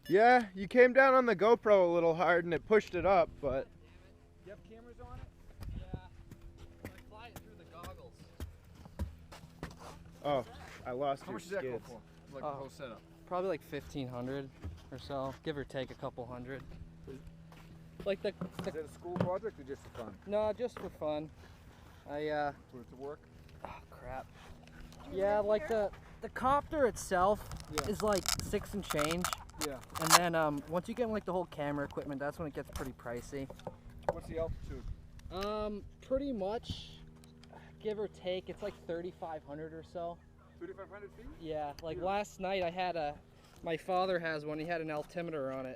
Yeah, you came down on the GoPro a little hard and it pushed it up, but... You have cameras on it? Yeah. I fly it through the goggles. Oh, I lost How your much does that go skids. for? Like the whole setup? Probably like 1,500 or so, give or take a couple hundred. Like the Is it a school project or just for fun? no, just for fun. I For it to work? oh crap. Yeah, like the copter itself is like 6 and change. Yeah. And then once you get like the whole camera equipment, that's when it gets pretty pricey. What's the altitude? Pretty much, give or take, it's like 3,500 or so. 3,500 feet? Yeah, like last night I had my father has one, he had an altimeter on it.